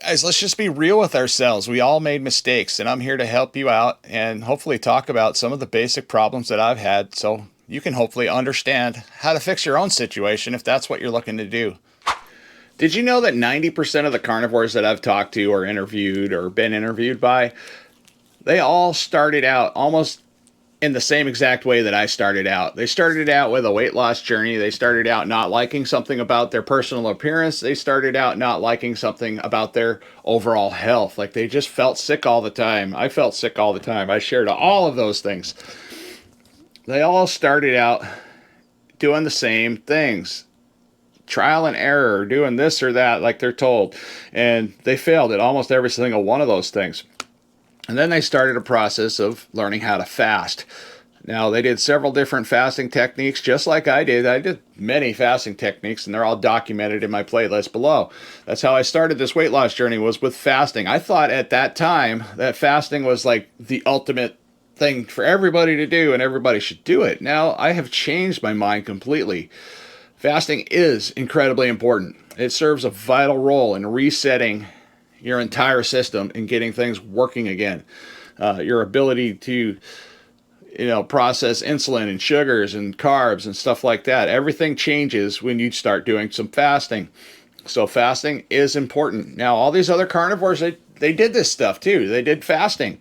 Guys, let's just be real with ourselves. We all made mistakes, and I'm here to help you out and hopefully talk about some of the basic problems that I've had so you can hopefully understand how to fix your own situation if that's what you're looking to do. Did you know that 90% of the carnivores that I've talked to or interviewed or been interviewed by, they all started out almost in the same exact way that I started out. They started out with a weight loss journey. They started out not liking something about their personal appearance. They started out not liking something about their overall health. Like they just felt sick all the time. I felt sick all the time. I shared all of those things. They all started out doing the same things. Trial and error, doing this or that like they're told. And they failed at almost every single one of those things. And then they started a process of learning how to fast. Now, they did several different fasting techniques, just like I did. I did many fasting techniques, and they're all documented in my playlist below. That's how I started this weight loss journey, was with fasting. I thought at that time that fasting was like the ultimate thing for everybody to do, and everybody should do it. Now, I have changed my mind completely. Fasting is incredibly important. It serves a vital role in resetting your entire system and getting things working again. Your ability to process insulin and sugars and carbs and stuff like that. Everything changes when you start doing some fasting. So fasting is important. Now, all these other carnivores, they did this stuff too. They did fasting.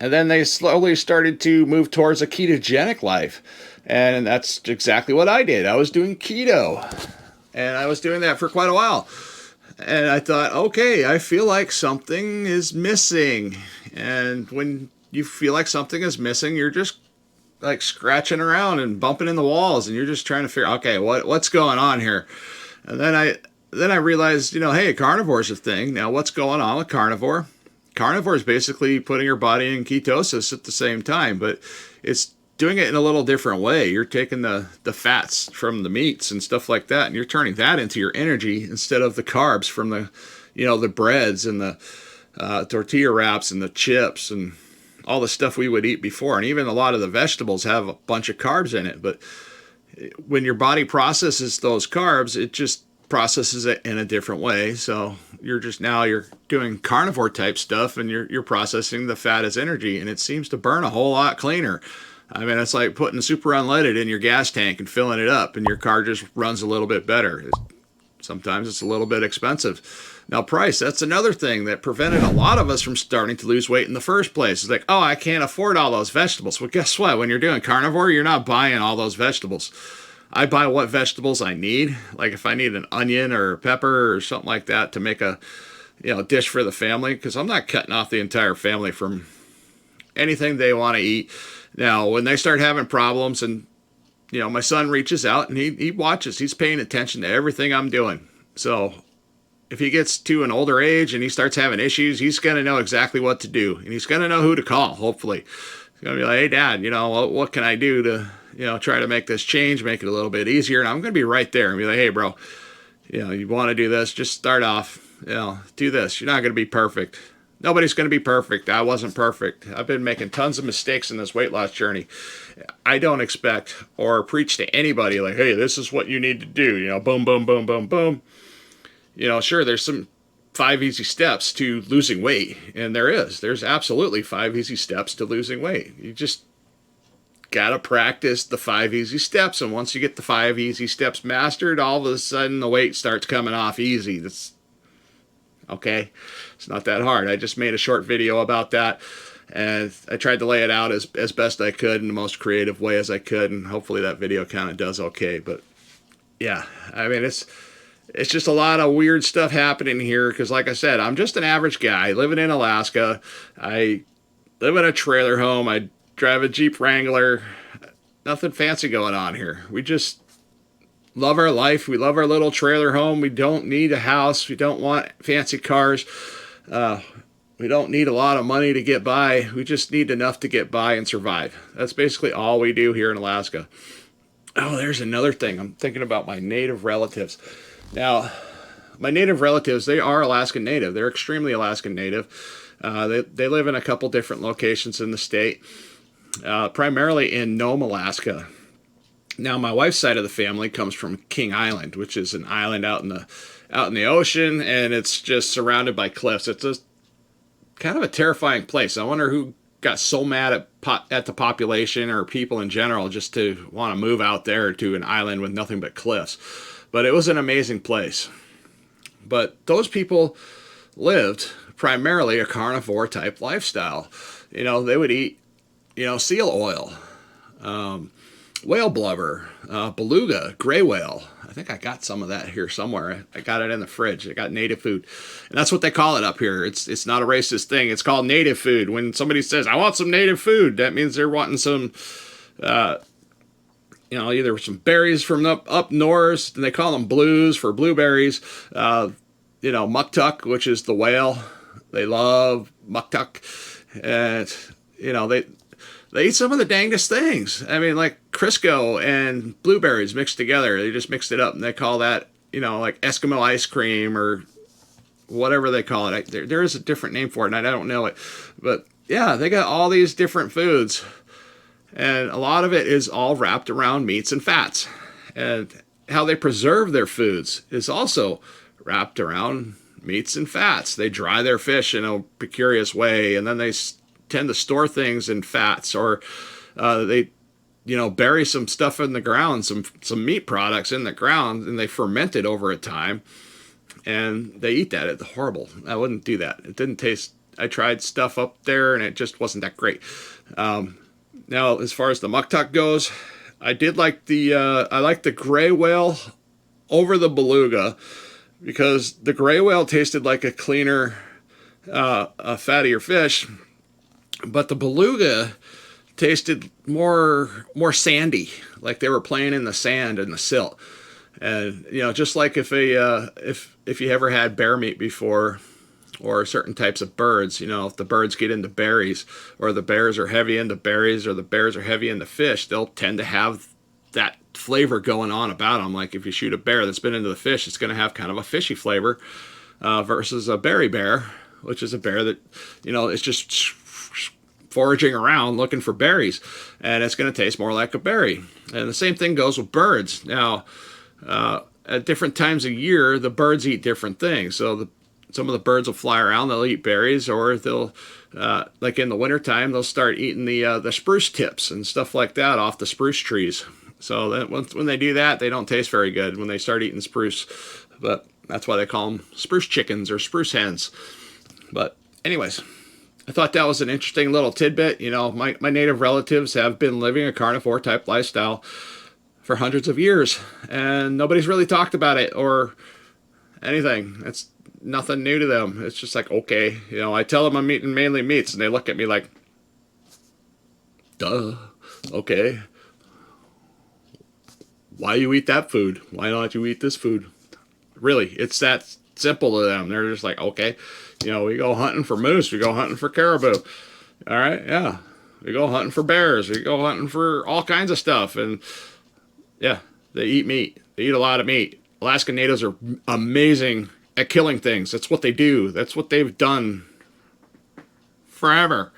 And then they slowly started to move towards a ketogenic life. And that's exactly what I did. I was doing keto. And I was doing that for quite a while. And I thought, okay, I feel like something is missing. And when you feel like something is missing, you're just like scratching around and bumping in the walls, and you're just trying to figure, okay, what's going on here? And then I realized, hey, carnivore is a thing. Now, what's going on with carnivore? Carnivore is basically putting your body in ketosis at the same time, but it's doing it in a little different way. You're taking the fats from the meats and stuff like that, and you're turning that into your energy instead of the carbs from the breads and the tortilla wraps and the chips and all the stuff we would eat before. And even a lot of the vegetables have a bunch of carbs in it. But when your body processes those carbs, it just processes it in a different way. So you're doing carnivore type stuff, and you're processing the fat as energy, and it seems to burn a whole lot cleaner. I mean, it's like putting super unleaded in your gas tank and filling it up, and your car just runs a little bit better. Sometimes it's a little bit expensive. Now, price, that's another thing that prevented a lot of us from starting to lose weight in the first place. It's like, oh, I can't afford all those vegetables. Well, guess what? When you're doing carnivore, you're not buying all those vegetables. I buy what vegetables I need. Like if I need an onion or a pepper or something like that to make a dish for the family, because I'm not cutting off the entire family from anything they want to eat. Now, when they start having problems, and my son reaches out and he watches, he's paying attention to everything I'm doing. So if he gets to an older age and he starts having issues, he's going to know exactly what to do, and he's going to know who to call, hopefully. He's going to be like, hey, Dad, what can I do to, try to make this change, make it a little bit easier? And I'm going to be right there and be like, hey, bro, you want to do this, just start off, do this. You're not going to be perfect. Nobody's going to be perfect. I wasn't perfect. I've been making tons of mistakes in this weight loss journey. I don't expect or preach to anybody like, hey, this is what you need to do. Boom, boom, boom, boom, boom. Sure, there's some 5 easy steps to losing weight. And there's absolutely 5 easy steps to losing weight. You just got to practice the 5 easy steps. And once you get the 5 easy steps mastered, all of a sudden the weight starts coming off easy. That's okay. It's not that hard. I just made a short video about that, and I tried to lay it out as best I could in the most creative way as I could, and hopefully that video kind of does okay. But yeah, I mean, it's just a lot of weird stuff happening here, because like I said, I'm just an average guy living in Alaska. I live in a trailer home. I drive a Jeep Wrangler. Nothing fancy going on here. We just love our life. We love our little trailer home. We don't need a house. We don't want fancy cars. We don't need a lot of money to get by. We just need enough to get by and survive. That's basically all we do here in Alaska. Oh, there's another thing. I'm thinking about my native relatives. Now, my native relatives, they are Alaskan Native. They're extremely Alaskan Native. They live in a couple different locations in the state, primarily in Nome, Alaska. Now, my wife's side of the family comes from King Island, which is an island out in the out in the ocean, and it's just surrounded by cliffs. It's a kind of a terrifying place. I wonder who got so mad at the population or people in general just to want to move out there to an island with nothing but cliffs. But it was an amazing place. But those people lived primarily a carnivore type lifestyle. They would eat, seal oil, whale blubber, beluga, gray whale. I think I got some of that here somewhere. I got it in the fridge. I got native food. And that's what they call it up here. It's not a racist thing. It's called native food. When somebody says, I want some native food, that means they're wanting some, either some berries from up north, and they call them blues for blueberries. Muktuk, which is the whale. They love muktuk. And, they eat some of the dangest things. I mean, like Crisco and blueberries mixed together. They just mixed it up, and they call that, like Eskimo ice cream or whatever they call it. There is a different name for it, and I don't know it. But, yeah, they got all these different foods, and a lot of it is all wrapped around meats and fats. And how they preserve their foods is also wrapped around meats and fats. They dry their fish in a peculiar way, and then they tend to store things in fats, or they bury some stuff in the ground, some meat products in the ground, and they ferment it over a time, and they eat that. It's horrible. I wouldn't do that. It didn't taste. I tried stuff up there, and it just wasn't that great. Now, as far as the muktuk goes, I did like the gray whale over the beluga, because the gray whale tasted like a cleaner, a fattier fish. But the beluga tasted more sandy, like they were playing in the sand and the silt. And just like if you ever had bear meat before, or certain types of birds, if the birds get into berries, or the bears are heavy into berries, or the bears are heavy into fish, they'll tend to have that flavor going on about them. Like if you shoot a bear that's been into the fish, it's going to have kind of a fishy flavor, versus a berry bear, which is a bear that it's just foraging around looking for berries, and it's going to taste more like a berry. And the same thing goes with birds. Now, at different times of year, the birds eat different things. So some of the birds will fly around, they'll eat berries, or they'll, like in the wintertime, they'll start eating the spruce tips and stuff like that off the spruce trees. So that when they do that, they don't taste very good when they start eating spruce. But that's why they call them spruce chickens or spruce hens. But anyways, I thought that was an interesting little tidbit. My native relatives have been living a carnivore type lifestyle for hundreds of years, and nobody's really talked about it or anything. It's nothing new to them. It's just like, okay, I tell them I'm eating mainly meats, and they look at me like, duh, okay. Why you eat that food? Why don't you eat this food? Really, it's that simple to them. They're just like, okay, we go hunting for moose, we go hunting for caribou. All right, yeah. We go hunting for bears, we go hunting for all kinds of stuff. And yeah, they eat meat. They eat a lot of meat. Alaska natives are amazing at killing things. That's what they do. That's what they've done forever.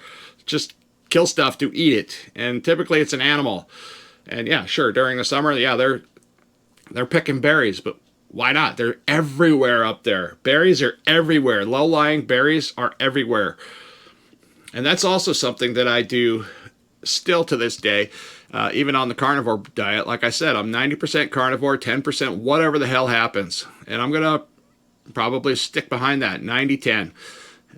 Just kill stuff to eat it. And typically it's an animal. And yeah, sure, during the summer, yeah, they're picking berries, but why not? They're everywhere up there. Berries are everywhere. Low-lying berries are everywhere. And that's also something that I do still to this day, even on the carnivore diet. Like I said, I'm 90% carnivore, 10% whatever the hell happens. And I'm going to probably stick behind that, 90-10.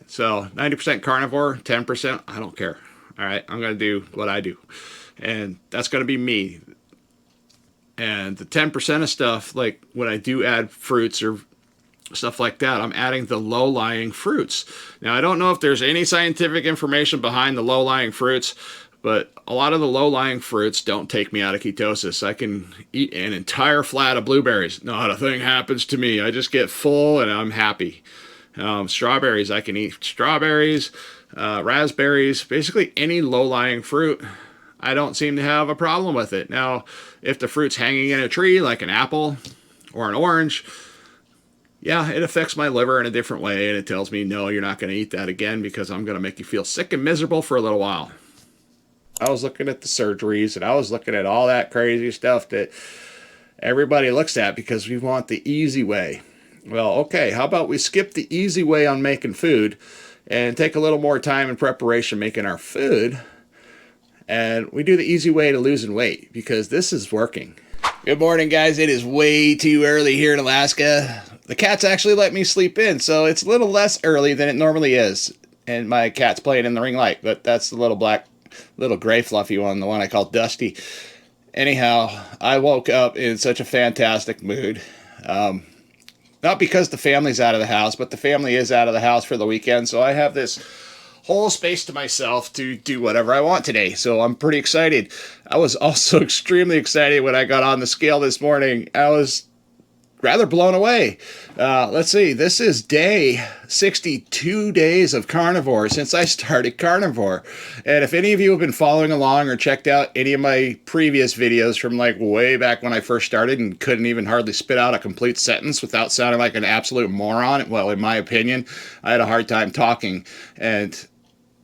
So 90% carnivore, 10%, I don't care. All right, I'm going to do what I do. And that's going to be me. And the 10% of stuff, like when I do add fruits or stuff like that, I'm adding the low-lying fruits. Now, I don't know if there's any scientific information behind the low-lying fruits, but a lot of the low-lying fruits don't take me out of ketosis. I can eat an entire flat of blueberries. Not a thing happens to me. I just get full and I'm happy. Strawberries, I can eat strawberries, raspberries, basically any low-lying fruit. I don't seem to have a problem with it. Now, if the fruit's hanging in a tree, like an apple or an orange, yeah, it affects my liver in a different way, and it tells me, no, you're not going to eat that again because I'm going to make you feel sick and miserable for a little while. I was looking at the surgeries, and I was looking at all that crazy stuff that everybody looks at because we want the easy way. Well, okay, how about we skip the easy way on making food and take a little more time in preparation making our food, and we do the easy way to losing weight, because this is working. Good morning, guys. It is way too early here in Alaska. The cats actually let me sleep in, so it's a little less early than it normally is. And my cat's playing in the ring light, but that's the little gray fluffy one, the one I call Dusty. Anyhow, I woke up in such a fantastic mood. Not because the family's out of the house, but the family is out of the house for the weekend, so I have this whole space to myself to do whatever I want today. So I'm pretty excited. I was also extremely excited when I got on the scale this morning. I was rather blown away. Let's see, this is day 62 days of carnivore since I started carnivore. And if any of you have been following along or checked out any of my previous videos from like way back when I first started and couldn't even hardly spit out a complete sentence without sounding like an absolute moron, well, in my opinion, I had a hard time talking, and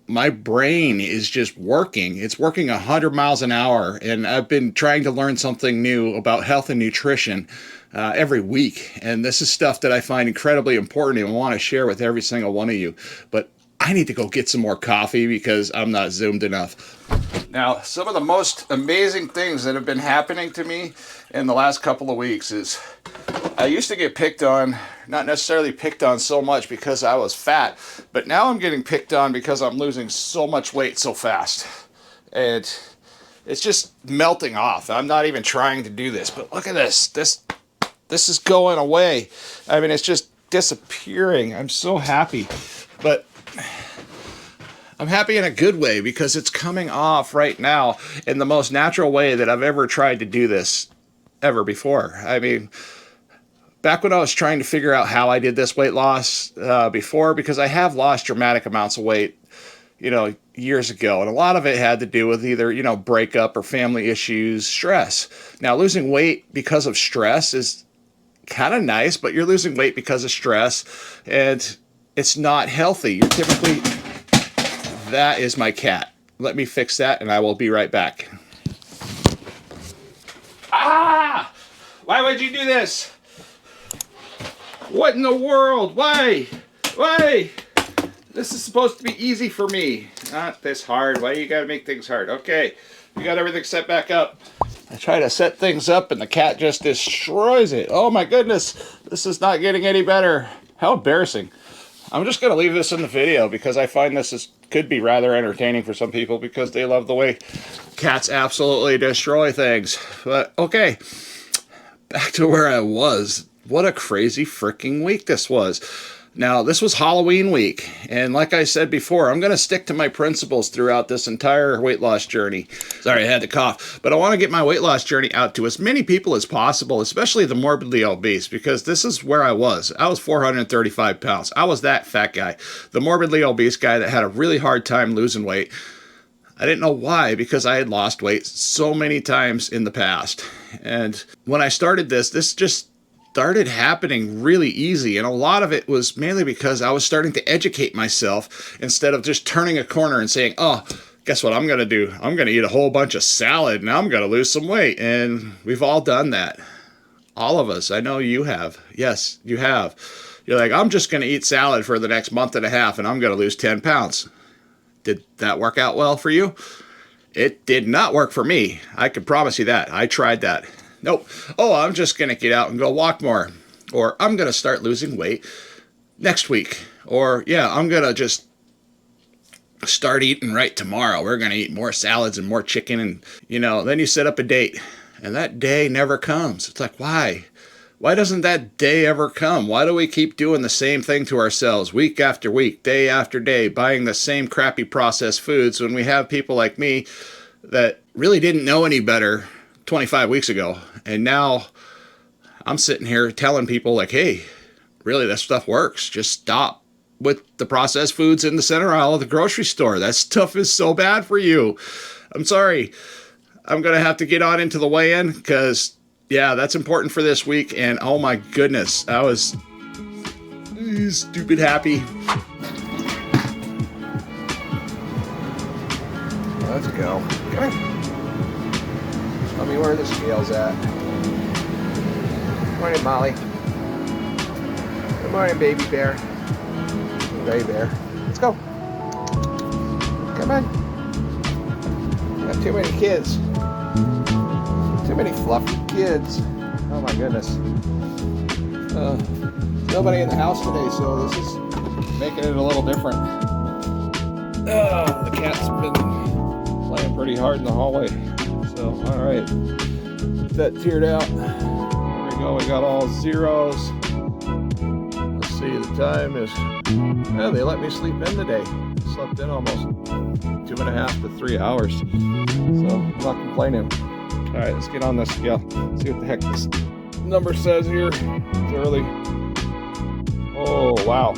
my brain is just working. It's working 100 miles an hour, and I've been trying to learn something new about health and nutrition every week. And this is stuff that I find incredibly important and want to share with every single one of you. But I need to go get some more coffee because I'm not zoomed enough. Now, some of the most amazing things that have been happening to me in the last couple of weeks is I used to get picked on, not necessarily picked on so much because I was fat, but now I'm getting picked on because I'm losing so much weight so fast. And it's just melting off. I'm not even trying to do this, but look at this. This is going away. I mean, it's just disappearing. I'm so happy. But I'm happy in a good way because it's coming off right now in the most natural way that I've ever tried to do this ever before. I mean, back when I was trying to figure out how I did this weight loss before, because I have lost dramatic amounts of weight, years ago. And a lot of it had to do with either, breakup or family issues, stress. Now, losing weight because of stress is kind of nice, but you're losing weight because of stress and it's not healthy. You're typically... That is my cat. Let me fix that and I will be right back. Ah! Why would you do this? What in the world? Why? Why? This is supposed to be easy for me. Not this hard. Why you gotta make things hard? Okay, we got everything set back up. I try to set things up and the cat just destroys it. Oh my goodness, this is not getting any better. How embarrassing. I'm just gonna leave this in the video because I find this could be rather entertaining for some people because they love the way cats absolutely destroy things. But okay, back to where I was. What a crazy freaking week this was. Now, this was Halloween week, and like I said before, I'm going to stick to my principles throughout this entire weight loss journey. Sorry, I had to cough, but I want to get my weight loss journey out to as many people as possible, especially the morbidly obese, because this is where I was. I was 435 pounds. I was that fat guy, the morbidly obese guy that had a really hard time losing weight. I didn't know why, because I had lost weight so many times in the past. And when I started this just started happening really easy, and a lot of it was mainly because I was starting to educate myself instead of just turning a corner and saying, oh, guess what I'm going to do? I'm going to eat a whole bunch of salad and I'm going to lose some weight. And we've all done that. All of us. I know you have. Yes, you have. You're like, I'm just going to eat salad for the next month and a half and I'm going to lose 10 pounds. Did that work out well for you? It did not work for me. I can promise you that. I tried that. Nope. Oh, I'm just going to get out and go walk more. Or I'm going to start losing weight next week. Or, yeah, I'm going to just start eating right tomorrow. We're going to eat more salads and more chicken. And, then you set up a date. And that day never comes. It's like, why? Why doesn't that day ever come? Why do we keep doing the same thing to ourselves week after week, day after day, buying the same crappy processed foods when we have people like me that really didn't know any better 25 weeks ago, and now I'm sitting here telling people like, hey, really, that stuff works. Just stop with the processed foods in the center aisle of the grocery store. That stuff is so bad for you. I'm sorry. I'm going to have to get on into the weigh-in because, yeah, that's important for this week, and oh my goodness, I was stupid happy. Let's go. Come on. Tell me where the scale's at. Morning, Molly. morning, baby bear. Gray bear. Let's go. Come on. Got too many kids. Too many fluffy kids. Oh my goodness. Nobody in the house today, so this is making it a little different. The cat's been playing pretty hard in the hallway. So, alright. That tiered out. There we go. We got all zeros. Let's see, the time is... Oh, they let me sleep in today. Slept in almost 2.5 to 3 hours. So, I'm not complaining. Alright, let's get on this scale. See what the heck this number says here. It's early. Oh, wow.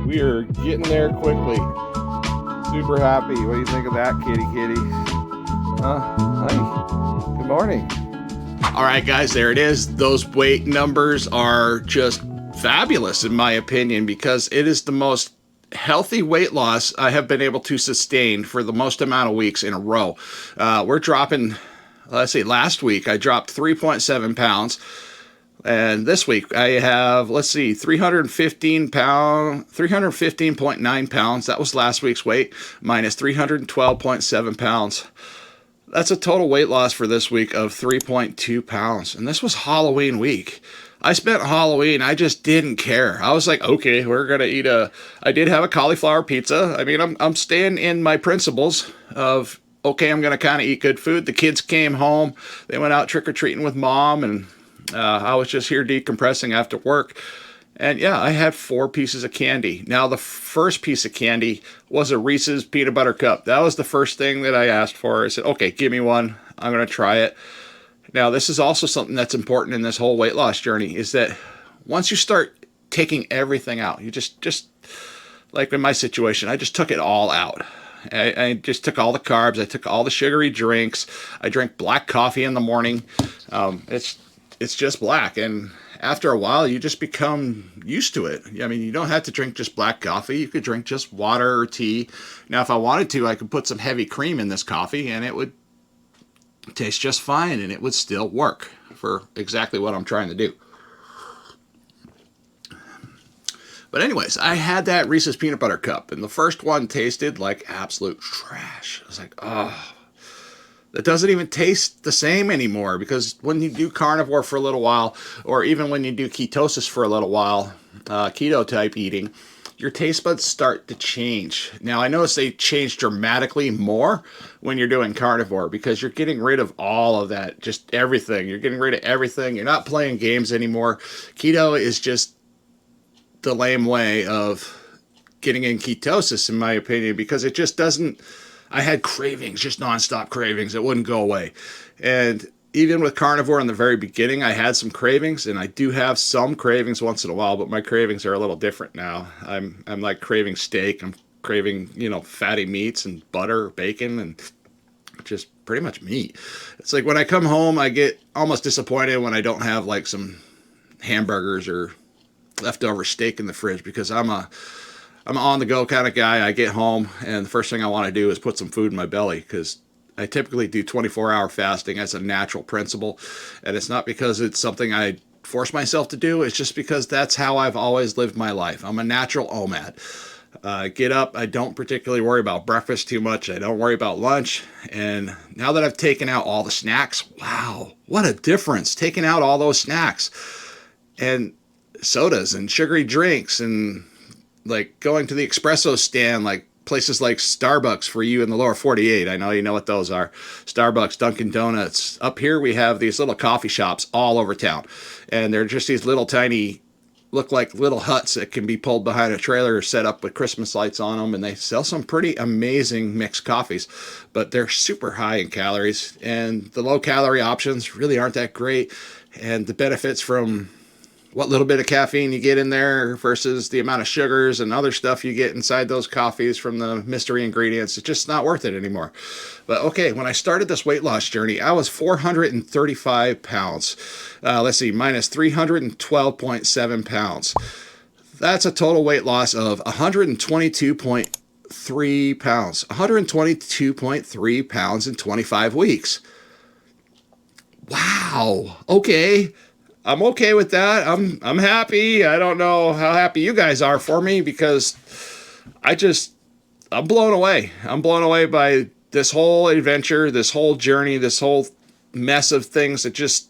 We are getting there quickly. Super happy. What do you think of that, kitty? Hi. Good morning. All right, guys, there it is. Those weight numbers are just fabulous, in my opinion, because it is the most healthy weight loss I have been able to sustain for the most amount of weeks in a row. We're dropping, let's see, last week I dropped 3.7 pounds. And this week I have, let's see, 315.9 pounds. That was last week's weight, minus 312.7 pounds. That's a total weight loss for this week of 3.2 pounds. And this was Halloween week. I spent Halloween, I just didn't care. I was like, okay, we're going to eat I did have a cauliflower pizza. I mean, I'm staying in my principles of, okay, I'm going to kind of eat good food. The kids came home. They went out trick-or-treating with mom, and I was just here decompressing after work. And yeah, I had 4 pieces of candy. Now, the first piece of candy was a Reese's peanut butter cup. That was the first thing that I asked for. I said, okay, give me one. I'm going to try it. Now, this is also something that's important in this whole weight loss journey, is that once you start taking everything out, you just like in my situation, I just took it all out. I just took all the carbs. I took all the sugary drinks. I drank black coffee in the morning. It's just black. And after a while, you just become used to it. I mean, you don't have to drink just black coffee. You could drink just water or tea. Now, if I wanted to, I could put some heavy cream in this coffee, and it would taste just fine, and it would still work for exactly what I'm trying to do. But anyways, I had that Reese's peanut butter cup, and the first one tasted like absolute trash. I was like, oh, that doesn't even taste the same anymore, because when you do carnivore for a little while, or even when you do ketosis for a little while, keto type eating, your taste buds start to change. Now, I notice they change dramatically more when you're doing carnivore, because you're getting rid of all of that, just everything. You're getting rid of everything. You're not playing games anymore. Keto is just the lame way of getting in ketosis, in my opinion, because it just doesn't... I had cravings, just nonstop cravings. It wouldn't go away. And even with carnivore in the very beginning, I had some cravings, and I do have some cravings once in a while, but my cravings are a little different now. I'm like craving steak. I'm craving, fatty meats and butter, bacon, and just pretty much meat. It's like when I come home, I get almost disappointed when I don't have like some hamburgers or leftover steak in the fridge, because I'm an on-the-go kind of guy. I get home, and the first thing I want to do is put some food in my belly, because I typically do 24-hour fasting as a natural principle, and it's not because it's something I force myself to do. It's just because that's how I've always lived my life. I'm a natural OMAD. Get up. I don't particularly worry about breakfast too much. I don't worry about lunch. And now that I've taken out all the snacks, wow, what a difference. Taking out all those snacks and sodas and sugary drinks, and like going to the espresso stand, like places like Starbucks for you in the lower 48. I know you know what those are. Starbucks, Dunkin' Donuts. Up here we have these little coffee shops all over town. And they're just these little tiny, look like little huts that can be pulled behind a trailer, set up with Christmas lights on them. And they sell some pretty amazing mixed coffees. But they're super high in calories. And the low calorie options really aren't that great. And the benefits from what little bit of caffeine you get in there versus the amount of sugars and other stuff you get inside those coffees from the mystery ingredients, it's just not worth it anymore. But okay, when I started this weight loss journey, I was 435 pounds. Let's see, minus 312.7 pounds. That's a total weight loss of 122.3 pounds. 122.3 pounds in 25 weeks. Wow. Okay. I'm okay with that. I'm happy. I don't know how happy you guys are for me because I just I'm blown away. I'm blown away by this whole adventure, this whole journey, this whole mess of things that just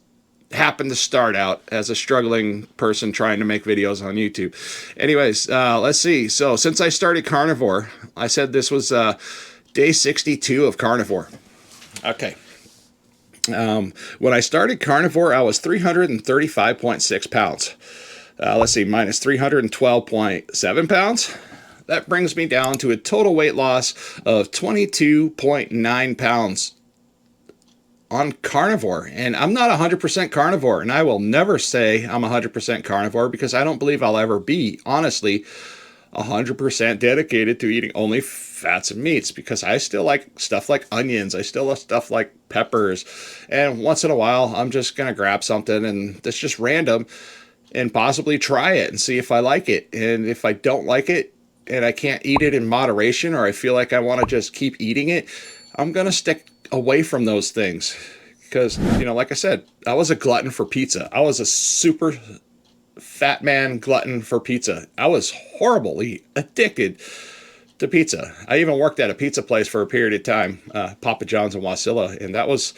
happened to start out as a struggling person trying to make videos on YouTube. Anyways, let's see. So since I started Carnivore, I said this was day 62 of Carnivore. Okay. When I started Carnivore, I was 335.6 pounds. Let's see, minus 312.7 pounds. That brings me down to a total weight loss of 22.9 pounds on Carnivore. And I'm not 100% carnivore, and I will never say I'm 100% carnivore because I don't believe I'll ever be, honestly, 100% dedicated to eating only fats and meats, because I still like stuff like onions. I still like stuff like peppers. And once in a while, I'm just going to grab something and that's just random and possibly try it and see if I like it. And if I don't like it and I can't eat it in moderation, or I feel like I want to just keep eating it, I'm going to stick away from those things. Because, you know, like I said, I was a glutton for pizza. I was a super fat man glutton for pizza. I was horribly addicted to pizza. I even worked at a pizza place for a period of time, Papa John's in Wasilla, and I was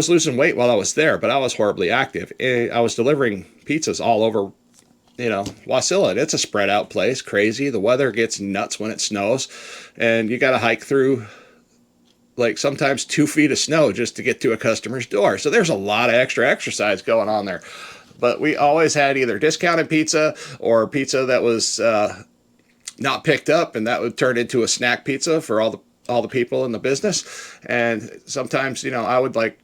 losing weight while I was there, but I was horribly active. I was delivering pizzas all over, you know, Wasilla. It's a spread out place, crazy. The weather gets nuts when it snows, and you got to hike through like sometimes 2 feet of snow just to get to a customer's door. So there's a lot of extra exercise going on there. But we always had either discounted pizza or pizza that was not picked up, and that would turn into a snack pizza for all the people in the business. And sometimes, you know, I would like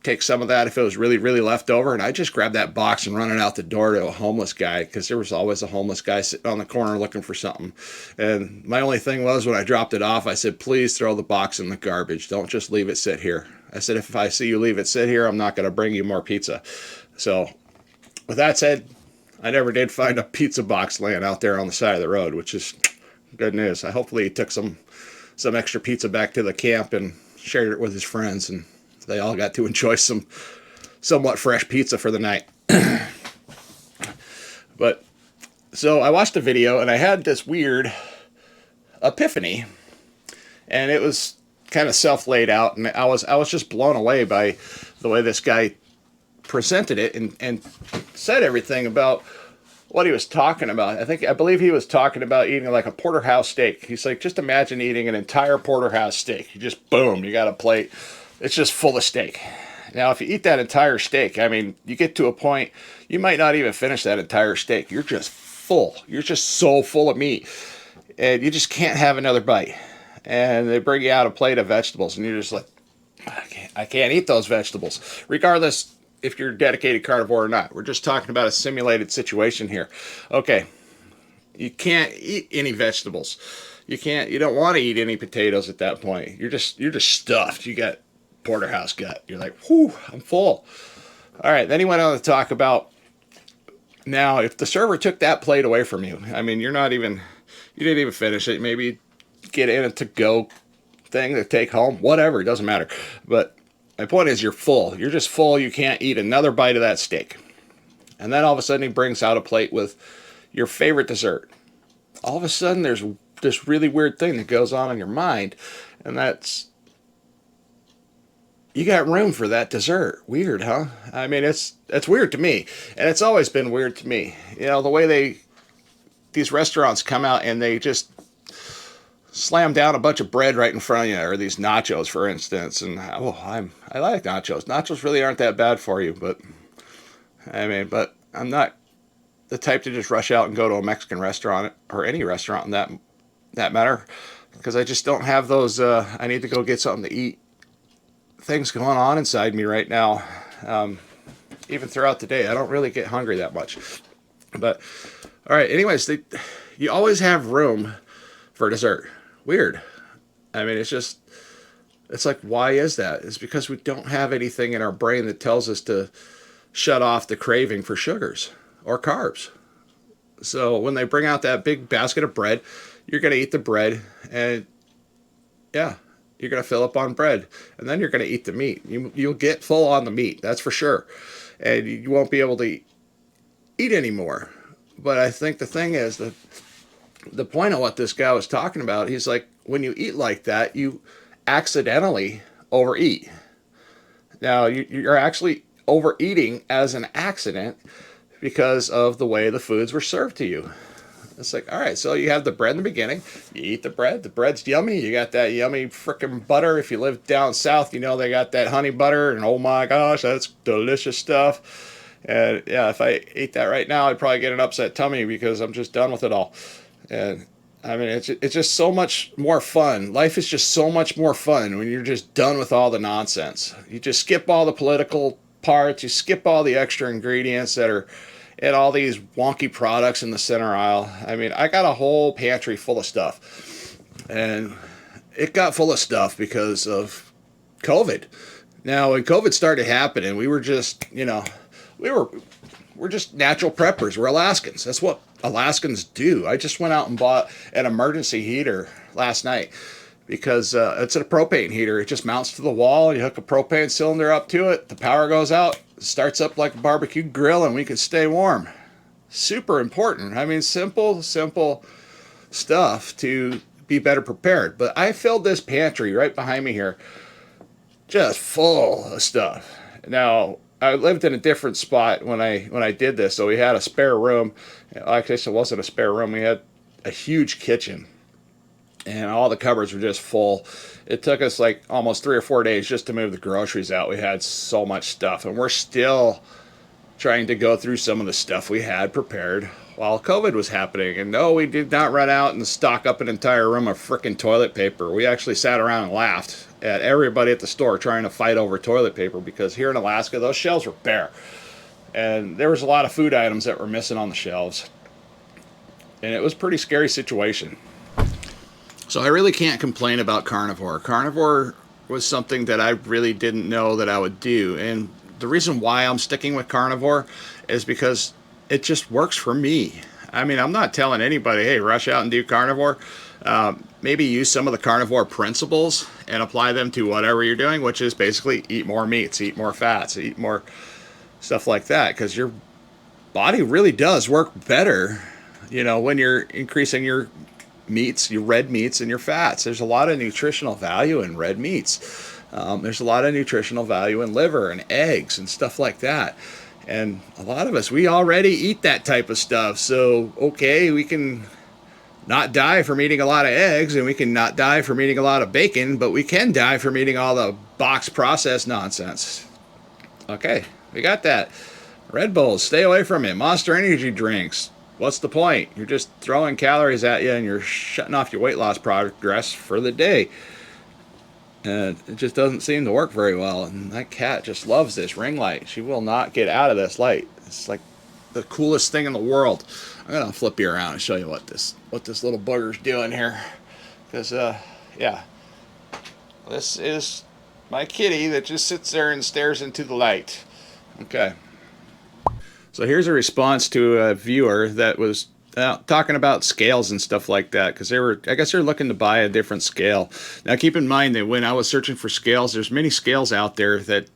take some of that if it was really, really left over, and I just grab that box and run it out the door to a homeless guy, because there was always a homeless guy sitting on the corner looking for something. And my only thing was, when I dropped it off, I said, please throw the box in the garbage. Don't just leave it sit here. I said, if I see you leave it sit here, I'm not going to bring you more pizza. So with that said, I never did find a pizza box laying out there on the side of the road, which is good news. I hopefully he took some extra pizza back to the camp and shared it with his friends, and they all got to enjoy some somewhat fresh pizza for the night. But so I watched a video and I had this weird epiphany, and it was kind of self laid out, and I was just blown away by the way this guy presented it and said everything about what he was talking about. I believe he was talking about eating like a porterhouse steak. He's like, just imagine eating an entire porterhouse steak. You just boom, you got a plate. It's just full of steak. Now, if you eat that entire steak, I mean, you get to a point, you might not even finish that entire steak. You're just full. You're just so full of meat. And you just can't have another bite. And they bring you out a plate of vegetables, and you're just like, I can't eat those vegetables. Regardless if you're dedicated carnivore or not. We're just talking about a simulated situation here. Okay, you can't eat any vegetables. You don't want to eat any potatoes at that point. You're just stuffed. You got porterhouse gut. You're like, whew, I'm full. All right, then he went on to talk about, now if the server took that plate away from you, I mean, you didn't even finish it. Maybe get in a to-go thing to take home, whatever, it doesn't matter. But my point is, you're full. You're just full. You can't eat another bite of that steak. And then all of a sudden he brings out a plate with your favorite dessert. All of a sudden there's this really weird thing that goes on in your mind, and that's, you got room for that dessert. Weird, huh? I mean, it's weird to me, and it's always been weird to me. You know, the way these restaurants come out and they just slam down a bunch of bread right in front of you, or these nachos, for instance. And I like nachos. Nachos really aren't that bad for you, but I'm not the type to just rush out and go to a Mexican restaurant, or any restaurant in that matter, because I just don't have those. I need to go get something to eat things going on inside me right now. Even throughout the day, I don't really get hungry that much. But all right, anyways, you always have room for dessert. Weird. I mean, it's like, why is that? It's because we don't have anything in our brain that tells us to shut off the craving for sugars or carbs. So when they bring out that big basket of bread, you're going to eat the bread, and yeah, you're going to fill up on bread, and then you're going to eat the meat. You'll get full on the meat, that's for sure. and you won't be able to eat anymore. But I think the thing is that the point of what this guy was talking about, he's like, when you eat like that, you accidentally overeat. Now, you're actually overeating as an accident because of the way the foods were served to you. It's like, all right, so you have the bread in the beginning. You eat the bread. The bread's yummy. You got that yummy freaking butter. If you live down south, you know they got that honey butter. And oh my gosh, that's delicious stuff. And yeah, if I ate that right now, I'd probably get an upset tummy because I'm just done with it all. And I mean, it's just so much more fun. Life is just so much more fun when you're just done with all the nonsense. You just skip all the political parts. You skip all the extra ingredients that are and all these wonky products in the center aisle. I mean, I got a whole pantry full of stuff. And it got full of stuff because of COVID. Now, when COVID started happening, we were just, we're just natural preppers. We're Alaskans. That's what Alaskans do. I just went out and bought an emergency heater last night because it's a propane heater. It just mounts to the wall. You hook a propane cylinder up to it. The power goes out. It starts up like a barbecue grill, and we can stay warm. Super important. I mean, simple stuff to be better prepared. But I filled this pantry right behind me here just full of stuff. Now, I lived in a different spot when I did this, so we had a spare room. Actually, it wasn't a spare room. We had a huge kitchen, and all the cupboards were just full. It took us like almost 3 or 4 days just to move the groceries out. We had so much stuff, and we're still trying to go through some of the stuff we had prepared while COVID was happening. And no, we did not run out and stock up an entire room of frickin' toilet paper. We actually sat around and laughed at everybody at the store trying to fight over toilet paper because here in Alaska, those shelves were bare. And there was a lot of food items that were missing on the shelves. And it was a pretty scary situation. So I really can't complain about Carnivore. Carnivore was something that I really didn't know that I would do. And the reason why I'm sticking with Carnivore is because it just works for me. I mean, I'm not telling anybody, hey, rush out and do Carnivore. Maybe use some of the Carnivore principles and apply them to whatever you're doing, which is basically eat more meats, eat more fats, eat more stuff like that, because your body really does work better, when you're increasing your meats, your red meats, and your fats. There's a lot of nutritional value in red meats. There's a lot of nutritional value in liver and eggs and stuff like that. And a lot of us, we already eat that type of stuff. So, okay, we can not die from eating a lot of eggs, and we can not die from eating a lot of bacon, but we can die from eating all the box processed nonsense. Okay, we got that. Red Bulls, stay away from it. Monster energy drinks. What's the point? You're just throwing calories at you and you're shutting off your weight loss progress for the day. And it just doesn't seem to work very well. And that cat just loves this ring light. She will not get out of this light. It's like the coolest thing in the world. I'm gonna flip you around and show you what this little booger's doing here. Because yeah, this is my kitty that just sits there and stares into the light. Okay. So here's a response to a viewer that was talking about scales and stuff like that, because I guess they're looking to buy a different scale. Now keep in mind that when I was searching for scales, there's many scales out there that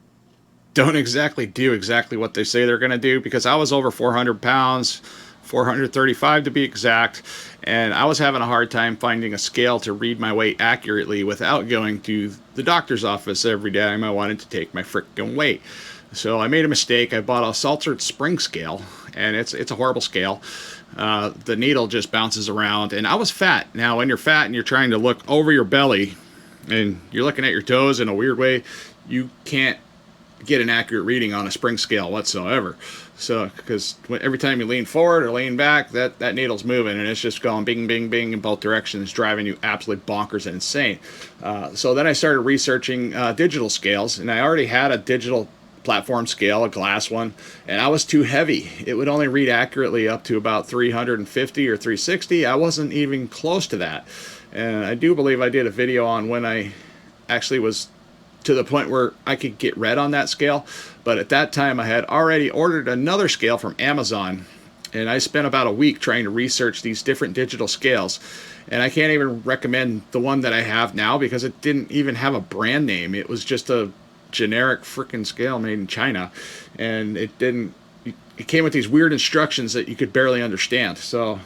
don't exactly do exactly what they say they're going to do, because I was over 400 pounds, 435 to be exact, and I was having a hard time finding a scale to read my weight accurately without going to the doctor's office every time I wanted to take my frickin' weight. So I made a mistake. I bought a Salter spring scale, and it's a horrible scale. The needle just bounces around, and I was fat. Now, when you're fat and you're trying to look over your belly, and you're looking at your toes in a weird way, you can't get an accurate reading on a spring scale whatsoever. So, because every time you lean forward or lean back, that needle's moving, and it's just going bing, bing, bing in both directions, driving you absolutely bonkers and insane. So then I started researching digital scales, and I already had a digital platform scale, a glass one, and I was too heavy. It would only read accurately up to about 350 or 360. I wasn't even close to that. And I do believe I did a video on when I actually was to the point where I could get red on that scale. But at that time, I had already ordered another scale from Amazon, and I spent about a week trying to research these different digital scales. And I can't even recommend the one that I have now because it didn't even have a brand name. It was just generic freaking scale made in China, and it didn't. It came with these weird instructions that you could barely understand. So,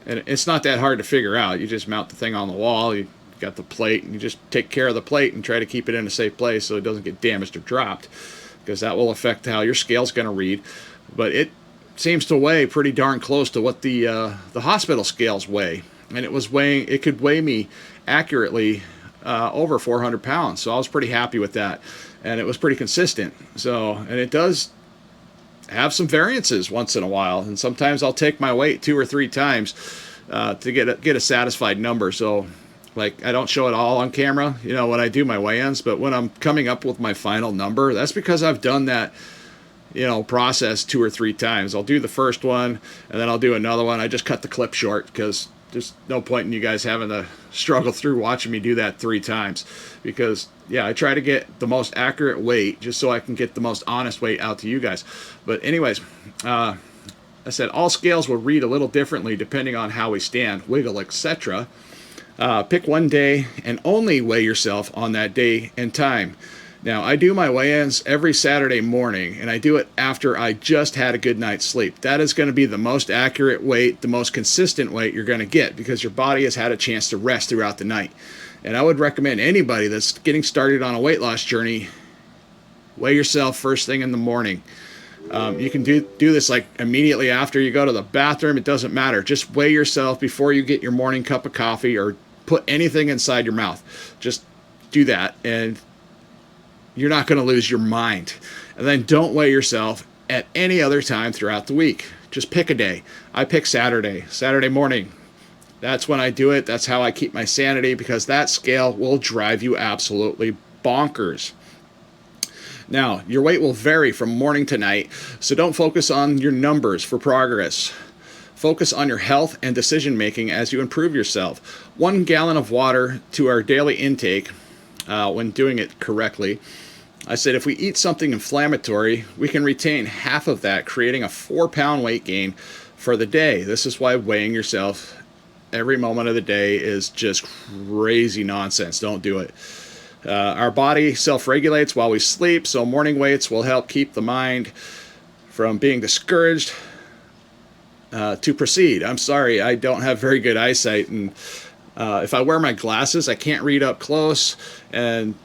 and it's not that hard to figure out. You just mount the thing on the wall. You got the plate, and you just take care of the plate and try to keep it in a safe place so it doesn't get damaged or dropped, because that will affect how your scale's going to read. But it seems to weigh pretty darn close to what the hospital scales weigh, and it was weighing. It could weigh me accurately over 400 pounds. So I was pretty happy with that, and it was pretty consistent. So, and it does have some variances once in a while, and sometimes I'll take my weight 2 or 3 times to get a satisfied number. So, like, I don't show it all on camera, you know, when I do my weigh-ins, but when I'm coming up with my final number, that's because I've done that, you know, process 2 or 3 times. I'll do the first one, and then I'll do another one. I just cut the clip short because there's no point in you guys having to struggle through watching me do that 3 times, because yeah, I try to get the most accurate weight just so I can get the most honest weight out to you guys. But anyways, I said all scales will read a little differently depending on how we stand, wiggle, etc. Pick one day and only weigh yourself on that day and time. Now, I do my weigh-ins every Saturday morning, and I do it after I just had a good night's sleep. That is going to be the most accurate weight, the most consistent weight you're going to get, because your body has had a chance to rest throughout the night. And I would recommend anybody that's getting started on a weight loss journey, weigh yourself first thing in the morning. You can do this like immediately after you go to the bathroom. It doesn't matter. Just weigh yourself before you get your morning cup of coffee or put anything inside your mouth. Just do that, and you're not going to lose your mind. And then don't weigh yourself at any other time throughout the week. Just pick a day. I pick Saturday morning. That's when I do it. That's how I keep my sanity, because that scale will drive you absolutely bonkers. Now, your weight will vary from morning to night, so don't focus on your numbers for progress. Focus on your health and decision making as you improve yourself. 1 gallon of water to our daily intake when doing it correctly. I said if we eat something inflammatory, we can retain half of that, creating a 4-pound weight gain for the day. This is why weighing yourself every moment of the day is just crazy nonsense. Don't do it. Our body self-regulates while we sleep, so morning weights will help keep the mind from being discouraged to proceed. I'm sorry, I don't have very good eyesight, and if I wear my glasses, I can't read up close, and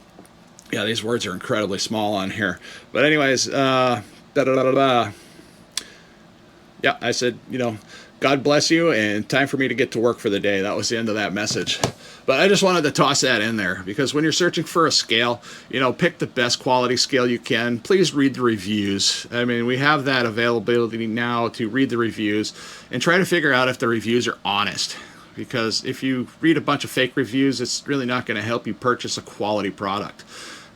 yeah, these words are incredibly small on here. But anyways, yeah, I said, you know, God bless you, and time for me to get to work for the day. That was the end of that message. But I just wanted to toss that in there, because when you're searching for a scale, you know, pick the best quality scale you can. Please read the reviews. I mean, we have that availability now to read the reviews and try to figure out if the reviews are honest. Because if you read a bunch of fake reviews, it's really not going to help you purchase a quality product.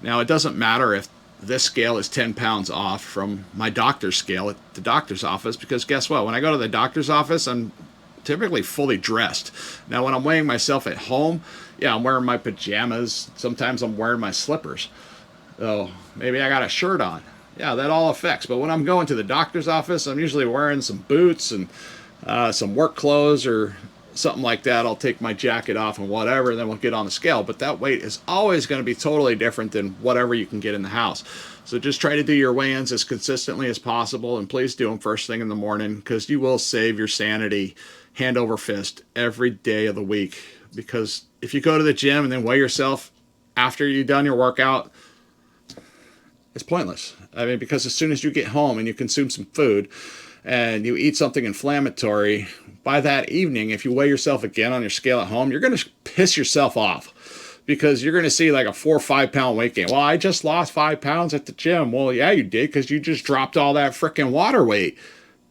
Now, it doesn't matter if this scale is 10 pounds off from my doctor's scale at the doctor's office, because guess what? When I go to the doctor's office, I'm typically fully dressed. Now, when I'm weighing myself at home, yeah, I'm wearing my pajamas. Sometimes I'm wearing my slippers. So maybe I got a shirt on. Yeah, that all affects. But when I'm going to the doctor's office, I'm usually wearing some boots and some work clothes or something like that. I'll take my jacket off and whatever, and then we'll get on the scale. But that weight is always going to be totally different than whatever you can get in the house. So just try to do your weigh-ins as consistently as possible, and please do them first thing in the morning, because you will save your sanity hand over fist every day of the week. Because if you go to the gym and then weigh yourself after you've done your workout, it's pointless. I mean, because as soon as you get home and you consume some food and you eat something inflammatory, by that evening, if you weigh yourself again on your scale at home, you're going to piss yourself off, because you're going to see like a 4 or 5 pound weight gain. Well, I just lost 5 pounds at the gym. Well, yeah, you did, because you just dropped all that freaking water weight.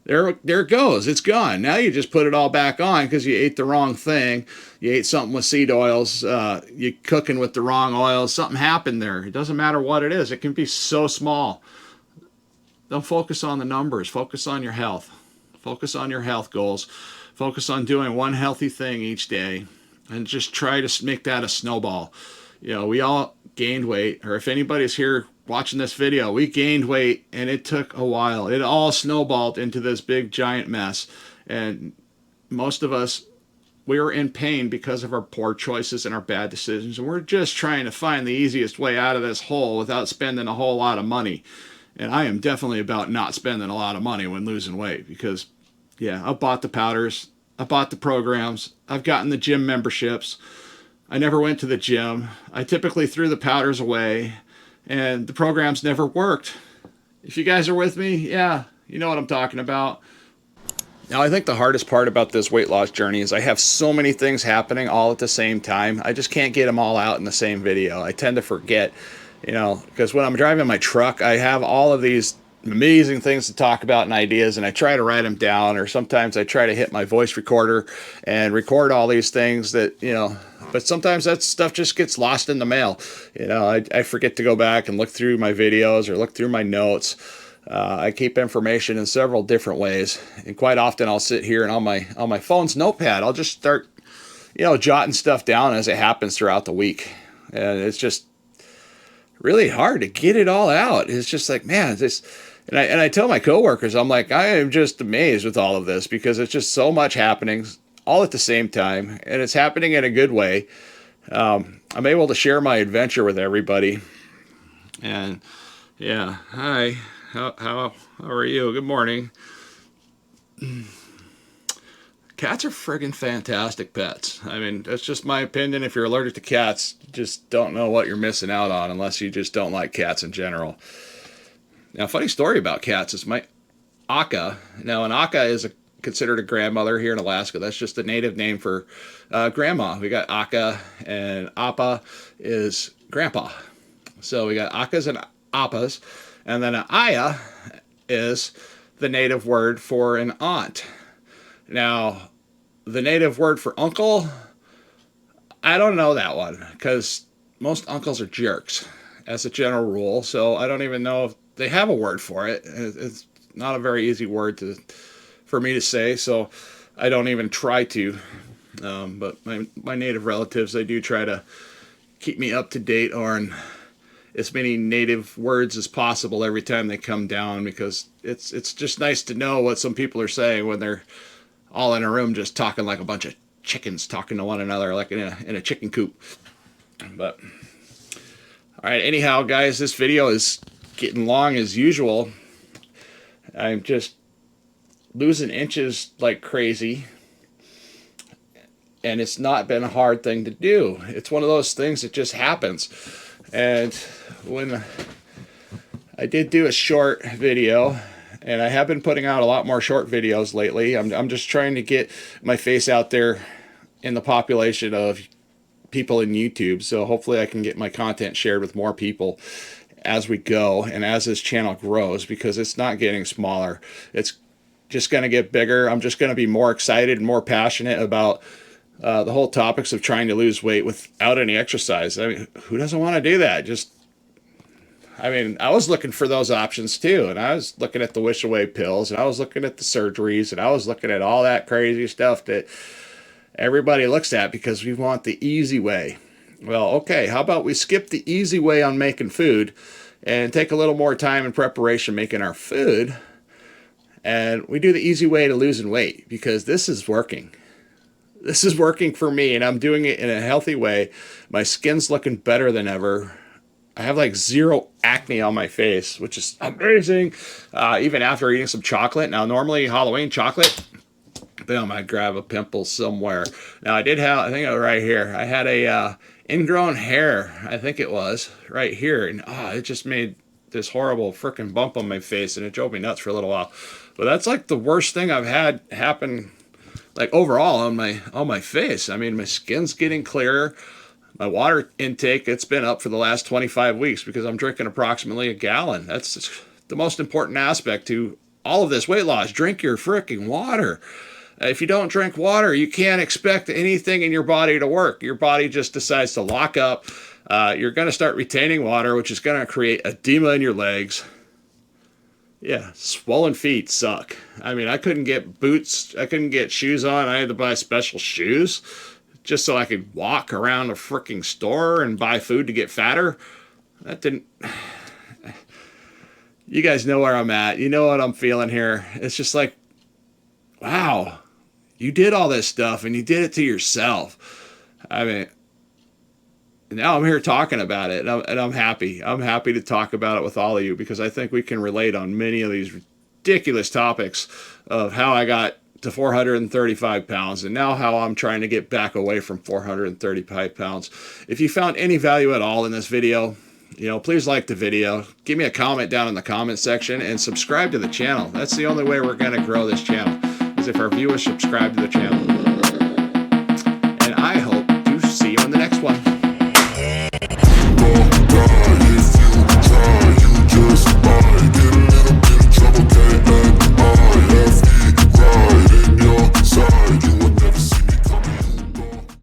There it goes. It's gone. Now you just put it all back on because you ate the wrong thing. You ate something with seed oils. You're cooking with the wrong oils. Something happened there. It doesn't matter what it is. It can be so small. Don't focus on the numbers. Focus on your health. Focus on your health goals. Focus on doing one healthy thing each day, and just try to make that a snowball. You know, we all gained weight, or if anybody's here watching this video, we gained weight, and it took a while. It all snowballed into this big giant mess, and most of us we are in pain because of our poor choices and our bad decisions, and we're just trying to find the easiest way out of this hole without spending a whole lot of money. And I am definitely about not spending a lot of money when losing weight, because yeah, I bought the powders, I bought the programs, I've gotten the gym memberships. I never went to the gym. I typically threw the powders away, and the programs never worked. If you guys are with me, yeah, you know what I'm talking about. Now, I think the hardest part about this weight loss journey is I have so many things happening all at the same time. I just can't get them all out in the same video. I tend to forget, because when I'm driving my truck, I have all of these amazing things to talk about and ideas, and I try to write them down, or sometimes I try to hit my voice recorder and record all these things but sometimes that stuff just gets lost in the mail. I forget to go back and look through my videos or look through my notes. I keep information in several different ways, and quite often I'll sit here and on my phone's notepad, I'll just start, jotting stuff down as it happens throughout the week, and it's just really hard to get it all out. It's just like, man, and I tell my coworkers, I'm like, I am just amazed with all of this, because it's just so much happening all at the same time, and it's happening in a good way. I'm able to share my adventure with everybody, and yeah, hi. How are you? Good morning. Cats are friggin' fantastic pets. I mean, that's just my opinion. If you're allergic to cats, you just don't know what you're missing out on, unless you just don't like cats in general. Now, funny story about cats is my Akka. Now, an Akka is considered a grandmother here in Alaska. That's just the native name for grandma. We got Akka, and Appa is grandpa. So we got Akkas and Appas. And then an Aya is the native word for an aunt. Now, the native word for uncle, I don't know that one, because most uncles are jerks as a general rule. So I don't even know if they have a word for it. It's not a very easy word for me to say, so I don't even try to. But my native relatives, they do try to keep me up to date on as many native words as possible every time they come down, because it's just nice to know what some people are saying when they're all in a room just talking like a bunch of chickens talking to one another, like in a chicken coop. But all right, anyhow, guys, this video is getting long as usual. I'm just losing inches like crazy, and it's not been a hard thing to do. It's one of those things that just happens. And when I did do a short video, and I have been putting out a lot more short videos lately. I'm just trying to get my face out there in the population of people in YouTube, so hopefully I can get my content shared with more people as we go and as this channel grows, because it's not getting smaller. It's just going to get bigger. I'm just going to be more excited and more passionate about the whole topics of trying to lose weight without any exercise. I mean, who doesn't want to do that? I was looking for those options too, and I was looking at the wish away pills, and I was looking at the surgeries, and I was looking at all that crazy stuff that everybody looks at because we want the easy way. Well, okay, how about we skip the easy way on making food and take a little more time in preparation making our food, and we do the easy way to losing weight, because this is working. This is working for me, and I'm doing it in a healthy way. My skin's looking better than ever. I have like zero acne on my face, which is amazing, even after eating some chocolate. Now, normally Halloween chocolate, boom, I grab a pimple somewhere. Now, I think right here, I had a ingrown hair, I think it was, right here, and it just made this horrible freaking bump on my face, and it drove me nuts for a little while. But that's like the worst thing I've had happen, like overall on my face. I mean, my skin's getting clearer. My water intake, it's been up for the last 25 weeks because I'm drinking approximately a gallon. That's the most important aspect to all of this weight loss. Drink your freaking water. If you don't drink water, you can't expect anything in your body to work. Your body just decides to lock up. You're going to start retaining water, which is going to create edema in your legs. Yeah, swollen feet suck. I mean, I couldn't get boots. I couldn't get shoes on. I had to buy special shoes just so I could walk around a freaking store and buy food to get fatter. That didn't... You guys know where I'm at. You know what I'm feeling here. It's just like, wow. You did all this stuff and you did it to yourself. I mean, now I'm here talking about it, and I'm happy. I'm happy to talk about it with all of you because I think we can relate on many of these ridiculous topics of how I got to 435 pounds and now how I'm trying to get back away from 435 pounds. If you found any value at all in this video, please like the video, give me a comment down in the comment section, and subscribe to the channel. That's the only way we're going to grow this channel, is if our viewers subscribe to the channel.